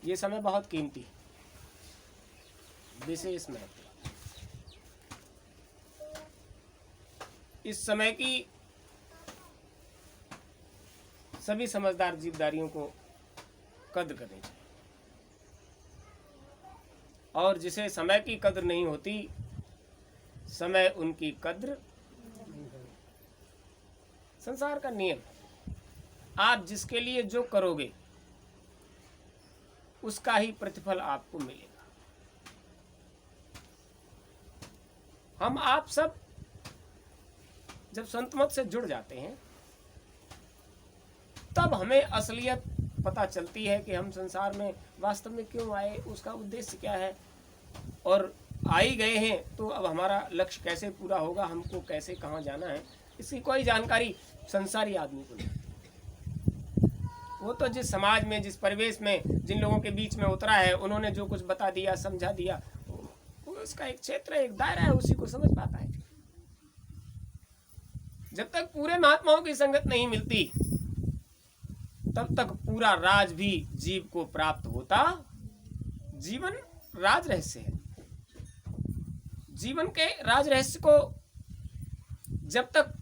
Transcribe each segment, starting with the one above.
ये समय बहुत कीमती है, विशेष महत्व। इस समय की सभी समझदार जीवधारियों को कद्र करनी चाहिए, और जिसे समय की कद्र नहीं होती, समय उनकी कद्र। संसार का नियम, आप जिसके लिए जो करोगे उसका ही प्रतिफल आपको मिलेगा। हम आप सब जब संत मत से जुड़ जाते हैं तब हमें असलियत पता चलती है कि हम संसार में वास्तव में क्यों आए, उसका उद्देश्य क्या है, और आ ही गए हैं तो अब हमारा लक्ष्य कैसे पूरा होगा, हमको कैसे कहाँ जाना है, इसकी कोई जानकारी संसारी आदमी को नहीं। वो तो जिस समाज में, जिस परिवेश में, जिन लोगों के बीच में उतरा है, उन्होंने जो कुछ बता दिया, समझा दिया, वो उसका एक क्षेत्र, एक दायरा है, उसी को समझ पाता है। जब तक पूरे महात्माओं की संगत नहीं मिलती तब तक पूरा राज भी जीव को प्राप्त होता। जीवन राज रहस्य है। जीवन के राज रहस्य को जब तक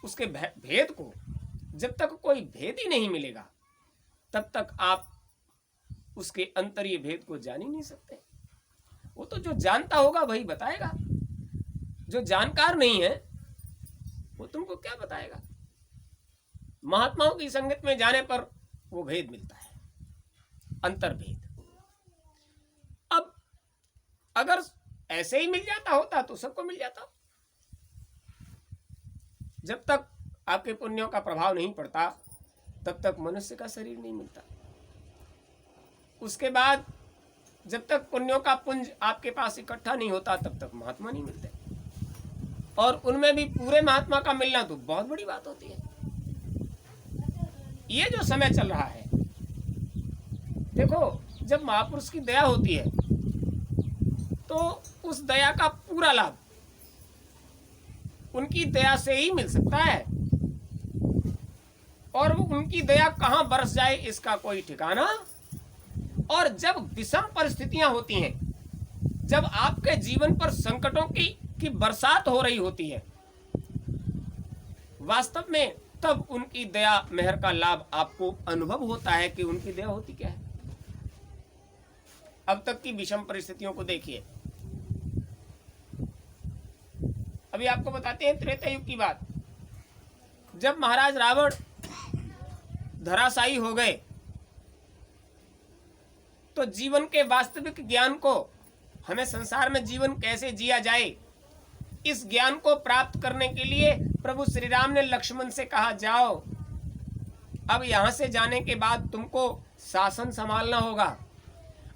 उसके भेद को, जब तक कोई भेद ही नहीं मिलेगा तब तक आप उसके अंतरीय भेद को जान ही नहीं सकते। वो तो जो जानता होगा वही बताएगा, जो जानकार नहीं है वो तुमको क्या बताएगा। महात्माओं की संगत में जाने पर वो भेद मिलता है, अंतर्भेद। अब अगर ऐसे ही मिल जाता होता तो सबको मिल जाता। जब तक आपके पुण्यों का प्रभाव नहीं पड़ता तब तक मनुष्य का शरीर नहीं मिलता। उसके बाद जब तक पुण्यों का पुंज आपके पास इकट्ठा नहीं होता तब तक महात्मा नहीं मिलते, और उनमें भी पूरे महात्मा का मिलना तो बहुत बड़ी बात होती है। ये जो समय चल रहा है, देखो, जब महापुरुष की दया होती है तो उस दया का पूरा लाभ उनकी दया से ही मिल सकता है, और वो उनकी दया कहां बरस जाए इसका कोई ठिकाना। और जब विषम परिस्थितियां होती हैं, जब आपके जीवन पर संकटों की बरसात हो रही होती है, वास्तव में तब उनकी दया मेहर का लाभ आपको अनुभव होता है कि उनकी दया होती क्या है। अब तक की विषम परिस्थितियों को देखिए। अभी आपको बताते हैं त्रेता युग की बात। जब महाराज रावण धराशायी हो गए तो जीवन के वास्तविक ज्ञान को, हमें संसार में जीवन कैसे जिया जाए, इस ज्ञान को प्राप्त करने के लिए प्रभु श्री राम ने लक्ष्मण से कहा, जाओ, अब यहां से जाने के बाद तुमको शासन संभालना होगा,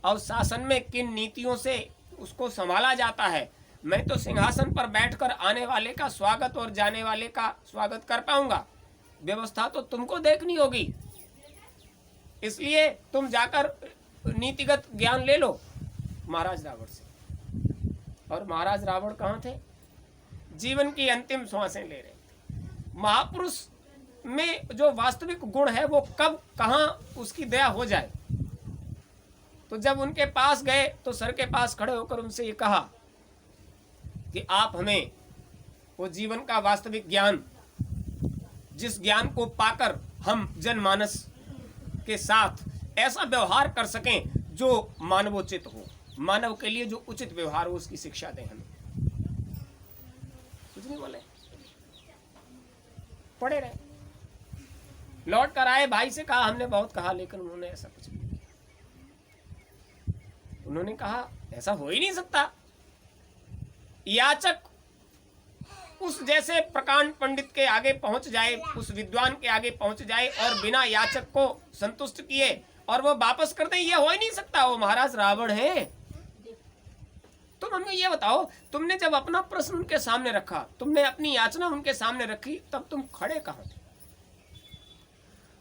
और शासन में किन नीतियों से उसको संभाला जाता है। मैं तो सिंहासन पर बैठकर आने वाले का स्वागत और जाने वाले का स्वागत कर पाऊंगा, व्यवस्था तो तुमको देखनी होगी। इसलिए तुम जाकर नीतिगत ज्ञान ले लो महाराज रावण से। और महाराज रावण कहाँ थे? जीवन की अंतिम श्वासें ले रहे थे। महापुरुष में जो वास्तविक गुण है वो कब कहाँ उसकी दया हो जाए। तो जब उनके पास गए तो सर के पास खड़े होकर उनसे ये कहा कि आप हमें वो जीवन का वास्तविक ज्ञान, जिस ज्ञान को पाकर हम जनमानस के साथ ऐसा व्यवहार कर सकें जो मानवोचित हो, मानव के लिए जो उचित व्यवहार हो, उसकी शिक्षा दें हमें। कुछ नहीं बोले, पड़े रहे। लौट कर आए, भाई से कहा हमने बहुत कहा, लेकिन उन्होंने ऐसा कुछ नहीं किया। उन्होंने कहा ऐसा हो ही नहीं सकता। याचक उस जैसे प्रकांड पंडित के आगे पहुंच जाए, उस विद्वान के आगे पहुंच जाए और बिना याचक को संतुष्ट किए और वो वापस कर दे, ये हो ही नहीं सकता। वो महाराज रावण है। तुम हमें ये बताओ, तुमने जब अपना प्रश्न उनके सामने रखा, तुमने अपनी याचना उनके सामने रखी, तब तुम खड़े कहां थे?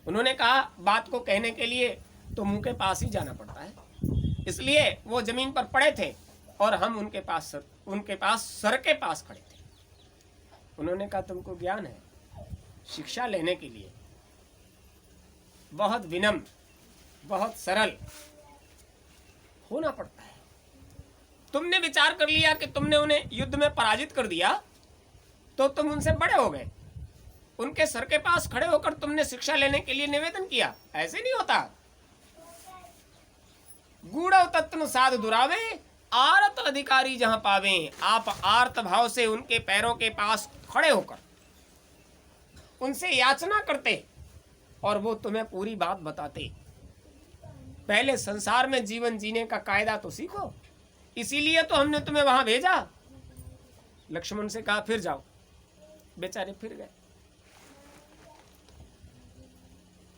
उन्होंने कहा बात को कहने के लिए तो मुंह के पास ही जाना पड़ता है, इसलिए वो जमीन पर पड़े थे और हम उनके पास सर के पास खड़े थे। उन्होंने कहा तुमको ज्ञान है, शिक्षा लेने के लिए बहुत विनम्र बहुत सरल होना पड़ता है। तुमने विचार कर लिया कि तुमने उन्हें युद्ध में पराजित कर दिया तो तुम उनसे बड़े हो गए, उनके सर के पास खड़े होकर तुमने शिक्षा लेने के लिए निवेदन किया। ऐसे नहीं होता। गूढ़ तत्व साध दुरावे, आरत अधिकारी जहां पावे। आप आर्त भाव से उनके पैरों के पास खड़े होकर उनसे याचना करते और वो तुम्हें पूरी बात बताते। पहले संसार में जीवन जीने का कायदा तो सीखो, इसीलिए तो हमने तुम्हें वहां भेजा। लक्ष्मण से कहा फिर जाओ। बेचारे फिर गए।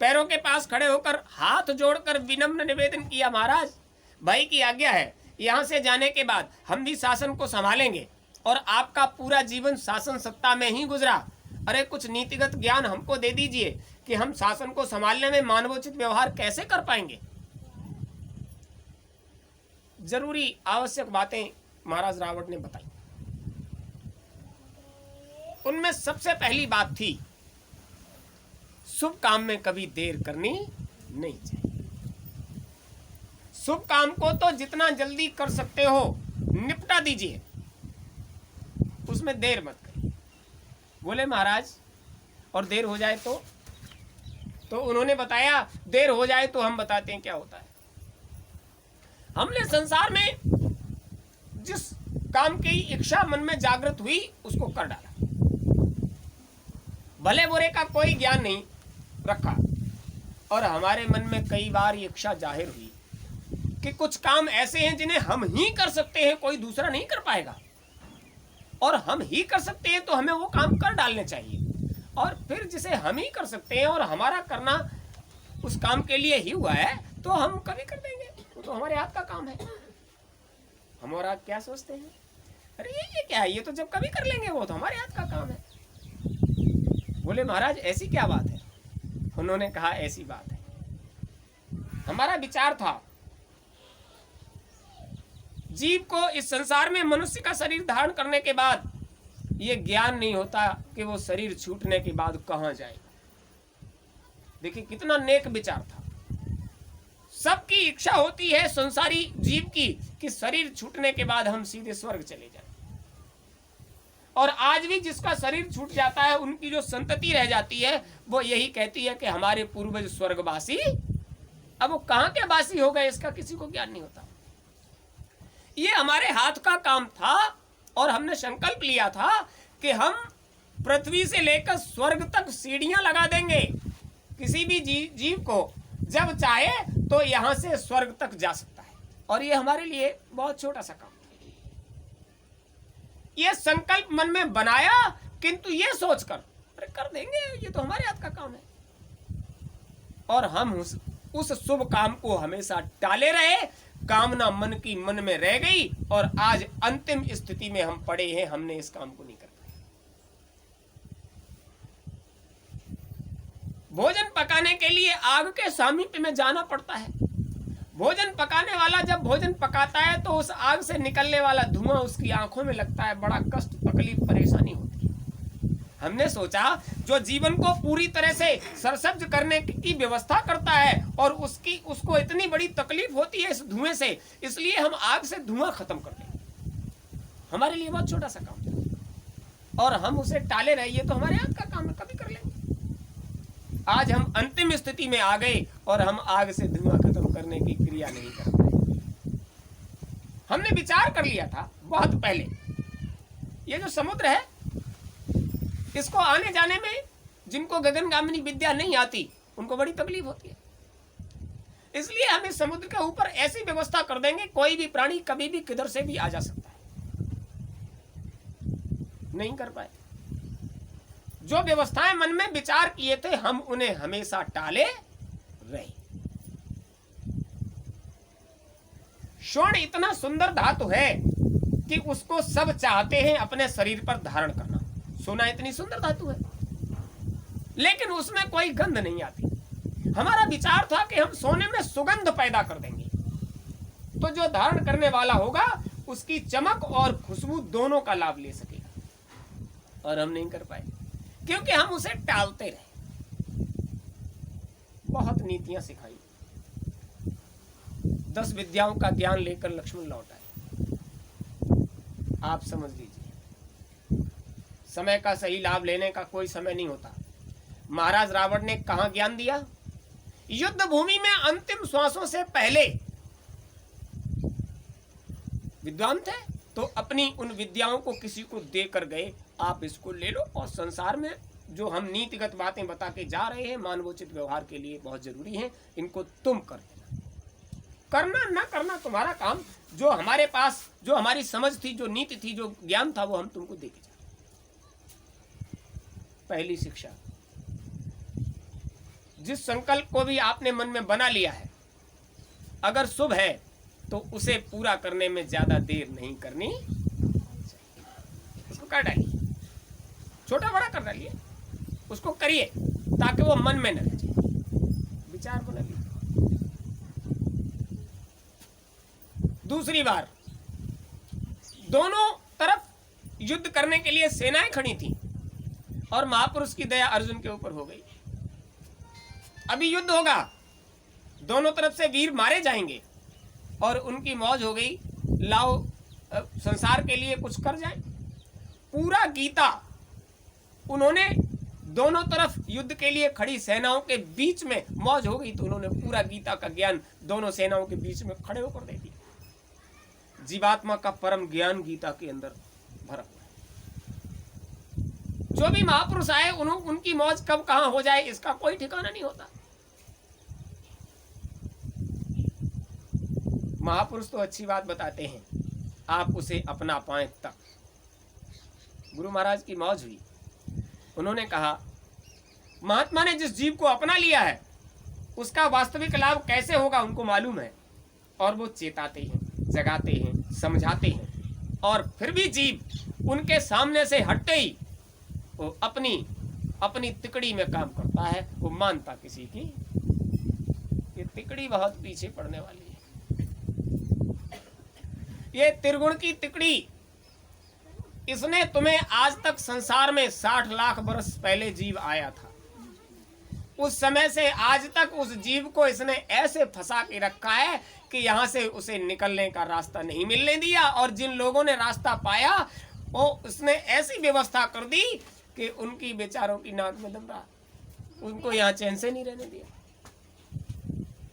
पैरों के पास खड़े होकर हाथ जोड़कर विनम्र निवेदन किया, महाराज भाई की आज्ञा है, यहां से जाने के बाद हम भी शासन को संभालेंगे और आपका पूरा जीवन शासन सत्ता में ही गुजरा। अरे कुछ नीतिगत ज्ञान हमको दे दीजिए कि हम शासन को संभालने में मानवोचित व्यवहार कैसे कर पाएंगे। जरूरी आवश्यक बातें महाराज रावण ने बताई। उनमें सबसे पहली बात थी, शुभ काम में कभी देर करनी नहीं चाहिए। शुभ काम को तो जितना जल्दी कर सकते हो निपटा दीजिए, उसमें देर मत करिए। बोले महाराज और देर हो जाए तो उन्होंने बताया देर हो जाए तो हम बताते हैं क्या होता है। हमने संसार में जिस काम की इच्छा मन में जागृत हुई उसको कर डाला। भले बुरे का कोई ज्ञान नहीं रखा और हमारे मन में कई बार ये इच्छा जाहिर हुई कि कुछ काम ऐसे हैं जिन्हें हम ही कर सकते हैं, कोई दूसरा नहीं कर पाएगा, और हम ही कर सकते हैं तो हमें वो काम कर डालने चाहिए। और फिर जिसे हम ही कर सकते हैं और हमारा करना उस काम के लिए ही हुआ है तो हम कभी कर देंगे, वो तो हमारे हाथ का काम है। हम और आप क्या सोचते हैं, अरे ये क्या है, ये तो जब कभी कर लेंगे, वो तो हमारे हाथ का काम है। बोले महाराज ऐसी क्या बात है। उन्होंने कहा ऐसी बात है, हमारा विचार था जीव को इस संसार में मनुष्य का शरीर धारण करने के बाद ये ज्ञान नहीं होता कि वो शरीर छूटने के बाद कहां जाएगा। देखिए कितना नेक विचार था। सबकी इच्छा होती है संसारी जीव की कि शरीर छूटने के बाद हम सीधे स्वर्ग चले जाएं। और आज भी जिसका शरीर छूट जाता है उनकी जो संतति रह जाती है वो यही कहती है कि हमारे पूर्वज स्वर्गवासी, अब वो कहां के वासी हो गए इसका किसी को ज्ञान नहीं होता। ये हमारे हाथ का काम था और हमने संकल्प लिया था कि हम पृथ्वी से लेकर स्वर्ग तक सीढ़ियां लगा देंगे। किसी भी जीव को जब चाहे तो यहां से स्वर्ग तक जा सकता है, और ये हमारे लिए बहुत छोटा सा काम था। ये संकल्प मन में बनाया, किंतु ये सोचकर अरे कर देंगे, ये तो हमारे हाथ का काम है, और हम उस शुभ काम को हमेशा टाले रहे। कामना मन की मन में रह गई और आज अंतिम स्थिति में हम पड़े हैं, हमने इस काम को नहीं कर पाए। भोजन पकाने के लिए आग के सामीप्य में जाना पड़ता है। भोजन पकाने वाला जब भोजन पकाता है तो उस आग से निकलने वाला धुआं उसकी आंखों में लगता है, बड़ा कष्ट तकलीफ परेशानी होती है। हमने सोचा जो जीवन को पूरी तरह से सरसब्ज करने की व्यवस्था करता है और उसको इतनी बड़ी तकलीफ होती है इस धुएं से, इसलिए हम आग से धुआं खत्म कर दें। हमारे लिए बहुत छोटा सा काम था और हम उसे टाले रहे, ये तो हमारे हाथ का काम है, कभी कर लेंगे। आज हम अंतिम स्थिति में आ गए और हम आग से धुआं खत्म करने की क्रिया नहीं कर पाए। हमने विचार कर लिया था बहुत पहले, ये जो समुद्र है इसको आने जाने में जिनको गगनगामिनी विद्या नहीं आती उनको बड़ी तकलीफ होती है, इसलिए हम इस समुद्र के ऊपर ऐसी व्यवस्था कर देंगे कोई भी प्राणी कभी भी किधर से भी आ जा सकता है। नहीं कर पाए। जो व्यवस्थाएं मन में विचार किए थे हम उन्हें हमेशा टाले रहे। स्वर्ण इतना सुंदर धातु है कि उसको सब चाहते हैं अपने शरीर पर धारण करना। सोना इतनी सुंदर धातु है लेकिन उसमें कोई गंध नहीं आती। हमारा विचार था कि हम सोने में सुगंध पैदा कर देंगे तो जो धारण करने वाला होगा उसकी चमक और खुशबू दोनों का लाभ ले सकेगा, और हम नहीं कर पाए क्योंकि हम उसे टालते रहे। बहुत नीतियां सिखाई 10 विद्याओं का ज्ञान लेकर लक्ष्मण लौट आए। आप समझ लीजिए, समय का सही लाभ लेने का कोई समय नहीं होता। महाराज रावण ने कहाँ ज्ञान दिया? युद्ध भूमि में अंतिम श्वासों से पहले विद्वान थे तो अपनी उन विद्याओं को किसी को देकर गए, आप इसको ले लो और संसार में जो हम नीतिगत बातें बता के जा रहे हैं मानवोचित व्यवहार के लिए बहुत जरूरी हैं, इनको तुम कर देना। करना ना करना तुम्हारा काम, जो हमारे पास जो हमारी समझ थी, जो नीति थी, जो ज्ञान था, वो हम तुमको दे के जा। पहली शिक्षा, जिस संकल्प को भी आपने मन में बना लिया है, अगर शुभ है तो उसे पूरा करने में ज्यादा देर नहीं करनी चाहिए। उसको कर डालिए, छोटा बड़ा कर डालिए, उसको करिए ताकि वो मन में न रह जाए, विचार बना लीजिए। दूसरी बार दोनों तरफ युद्ध करने के लिए सेनाएं खड़ी थी और महापुरुष की दया अर्जुन के ऊपर हो गई। अभी युद्ध होगा, दोनों तरफ से वीर मारे जाएंगे और उनकी मौज हो गई, लाओ संसार के लिए कुछ कर जाए। पूरा गीता उन्होंने दोनों तरफ युद्ध के लिए खड़ी सेनाओं के बीच में मौज हो गई तो उन्होंने पूरा गीता का ज्ञान दोनों सेनाओं के बीच में खड़े होकर दे दिया। जीवात्मा का परम ज्ञान गीता के अंदर भरा हुआ है। जो भी महापुरुष आए उनकी मौज कब कहां हो जाए इसका कोई ठिकाना नहीं होता। महापुरुष तो अच्छी बात बताते हैं, आप उसे अपना पाएं तक। गुरु महाराज की मौज हुई, उन्होंने कहा महात्मा ने जिस जीव को अपना लिया है उसका वास्तविक लाभ कैसे होगा उनको मालूम है, और वो चेताते हैं, जगाते हैं, समझाते हैं, और फिर भी जीव उनके सामने से हटते ही वो अपनी तिकड़ी में काम करता है। वो मानता किसी की, ये तिकड़ी बहुत पीछे पड़ने वाली है। ये त्रिगुण की तिकड़ी, इसने तुम्हें आज तक संसार में 60 लाख वर्ष पहले जीव आया था, उस समय से आज तक उस जीव को इसने ऐसे फंसा के रखा है कि यहां से उसे निकलने का रास्ता नहीं मिलने दिया, और जिन लोगों ने रास्ता पाया वो उसने ऐसी व्यवस्था कर दी कि उनकी बेचारों की नाक में दम रहा, उनको यहां चैन से नहीं रहने दिया।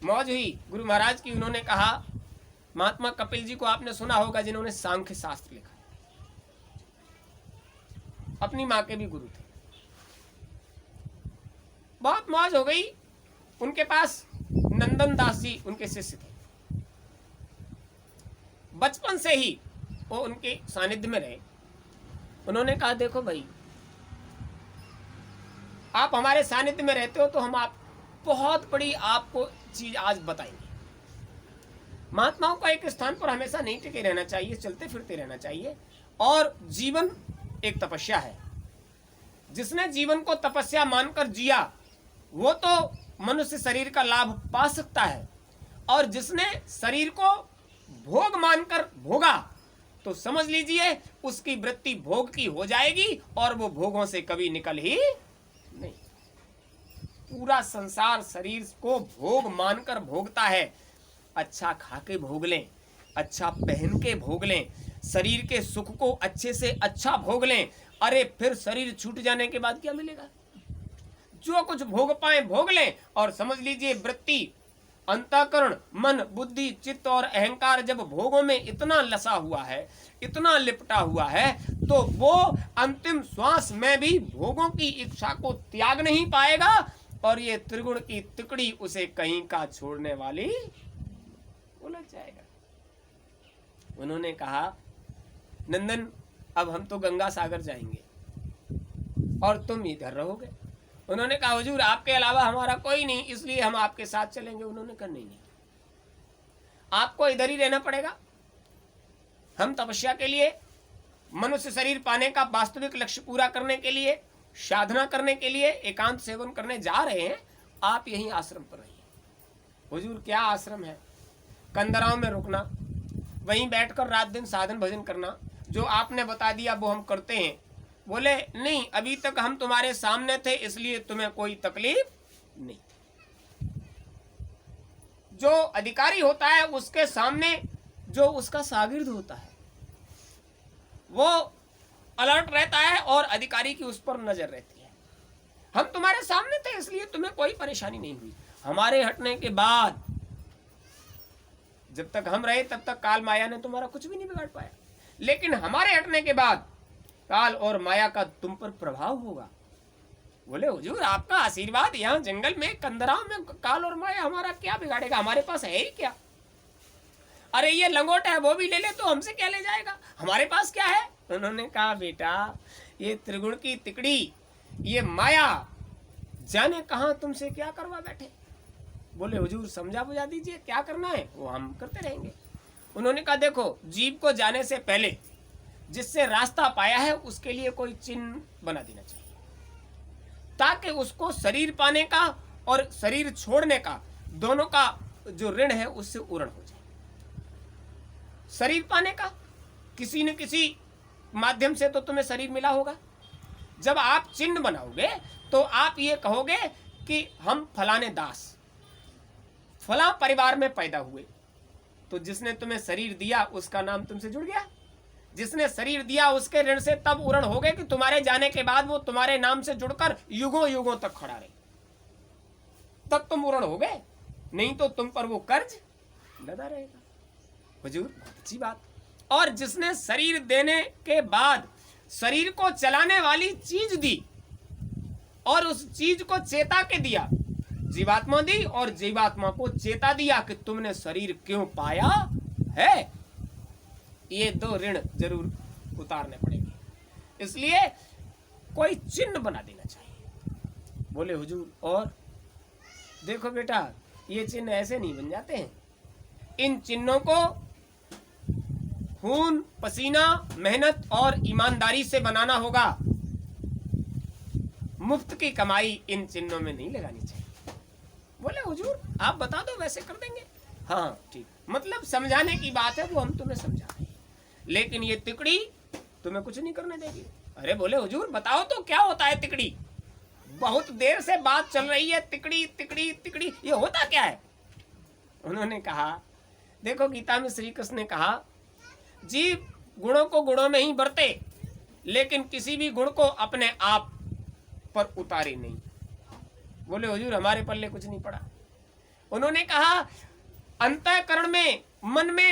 मौज हुई गुरु महाराज की। उन्होंने कहा, महात्मा कपिल जी को आपने सुना होगा, जिन्होंने सांख्य शास्त्र लिखा, अपनी मां के भी गुरु थे। बहुत मौज हो गई, उनके पास नंदन दास जी उनके शिष्य थे। बचपन से ही वो उनके सानिध्य में रहे। उन्होंने कहा, देखो भाई, आप हमारे सानिध्य में रहते हो तो हम आप बहुत बड़ी आपको चीज आज बताएंगे। महात्माओं का एक स्थान पर हमेशा नहीं टिके रहना चाहिए, चलते फिरते रहना चाहिए, और जीवन एक तपस्या है। जिसने जीवन को तपस्या मानकर जिया वो तो मनुष्य शरीर का लाभ पा सकता है, और जिसने शरीर को भोग मानकर भोगा तो समझ लीजिए उसकी वृत्ति भोग की हो जाएगी और वो भोगों से कभी निकल ही नहीं। पूरा संसार शरीर को भोग मानकर भोगता है। अच्छा खा के भोग लें, अच्छा पहन के भोग लें, शरीर के सुख को अच्छे से अच्छा भोग लें, अरे फिर शरीर छूट जाने के बाद क्या मिलेगा? जो कुछ भोग पाए भोग लें, और समझ लीजिए वृत्ति, अंतःकरण, मन, बुद्धि, चित्त और अहंकार जब भोगों में इतना लसा हुआ है, इतना लिपटा हुआ है, तो वो अंतिम श्वास में भी भोगों की इच्छा को त्याग नहीं पाएगा, और ये त्रिगुण की तिकड़ी उसे कहीं का छोड़ने वाली उलझ जाएगा। उन्होंने कहा, नंदन अब हम तो गंगा सागर जाएंगे और तुम इधर रहोगे। उन्होंने कहा, हुजूर आपके अलावा हमारा कोई नहीं, इसलिए हम आपके साथ चलेंगे। उन्होंने कहा, नहीं, आपको इधर ही रहना पड़ेगा। हम तपस्या के लिए, मनुष्य शरीर पाने का वास्तविक लक्ष्य पूरा करने के लिए, साधना करने के लिए, एकांत सेवन करने जा रहे हैं। आप यहीं आश्रम पर रहिए। हुजूर क्या आश्रम है? कंदराओं में रुकना, वहीं बैठकर रात दिन साधन भजन करना, जो आपने बता दिया वो हम करते हैं। बोले, नहीं, अभी तक हम तुम्हारे सामने थे इसलिए तुम्हें कोई तकलीफ नहीं। जो अधिकारी होता है उसके सामने जो उसका शागिर्द होता है वो अलर्ट रहता है और अधिकारी की उस पर नजर रहती है। हम तुम्हारे सामने थे इसलिए तुम्हें कोई परेशानी नहीं हुई। हमारे हटने के बाद जब तक हम रहे तब तक काल माया ने तुम्हारा कुछ भी नहीं बिगाड़ पाया, लेकिन हमारे हटने के बाद काल और माया का तुम पर प्रभाव होगा। बोले हुजूर आपका आशीर्वाद यहाँ जंगल में कंदराओं में काल और माया हमारा क्या बिगाड़ेगा, हमारे पास है ही क्या। अरे ये लंगोट है वो भी ले ले तो हमसे क्या ले जाएगा, हमारे पास क्या है। उन्होंने कहा बेटा ये त्रिगुण की तिकड़ी ये माया जाने कहां तुमसे क्या करवा बैठे। बोले हुजूर समझा बुझा दीजिए क्या करना है, वो हम करते रहेंगे। उन्होंने कहा देखो जीव को जाने से पहले जिससे रास्ता पाया है उसके लिए कोई चिन्ह बना देना चाहिए ताकि उसको शरीर पाने का और शरीर छोड़ने का दोनों का जो ऋण है उससे उरण हो जाए। शरीर पाने का किसी न किसी माध्यम से तो तुम्हें शरीर मिला होगा। जब आप चिन्ह बनाओगे तो आप ये कहोगे कि हम फलाने दास फला परिवार में पैदा हुए, तो जिसने तुम्हें शरीर दिया उसका नाम तुमसे जुड़ गया। जिसने शरीर दिया उसके ऋण से तब उरण हो गए कि तुम्हारे जाने के बाद वो तुम्हारे नाम से जुड़कर युगों युगों तक खड़ा रहे, तब तुम उरण हो गए, नहीं तो तुम पर वो कर्ज लदा रहेगा। हुजूर बहुत अच्छी बात। और जिसने शरीर देने के बाद शरीर को चलाने वाली चीज दी और उस चीज को चेता के दिया, जीवात्मा दी और जीवात्मा को चेता दिया कि तुमने शरीर क्यों पाया है, ये दो ऋण जरूर उतारने पड़ेंगे। इसलिए कोई चिन्ह बना देना चाहिए। बोले हुजूर और देखो बेटा ये चिन्ह ऐसे नहीं बन जाते हैं, इन चिन्हों को खून पसीना मेहनत और ईमानदारी से बनाना होगा। मुफ्त की कमाई इन चिन्हों में नहीं लगानी चाहिए। बोले हुजूर आप बता दो वैसे कर देंगे। हाँ ठीक, मतलब समझाने की बात है वो हम तुम्हें समझा रहे हैं, लेकिन ये तिकड़ी तुम्हें कुछ नहीं करने देगी। अरे बोले हुजूर बताओ तो क्या होता है तिकड़ी, बहुत देर से बात चल रही है तिकड़ी तिकड़ी तिकड़ी, ये होता क्या है। उन्होंने कहा देखो गीता में श्री कृष्ण ने कहा जीव गुणों को गुणों में ही बरते लेकिन किसी भी गुण को अपने आप पर उतारे नहीं। बोले हुजूर हमारे पल्ले कुछ नहीं पड़ा। उन्होंने कहा अंतःकरण में मन में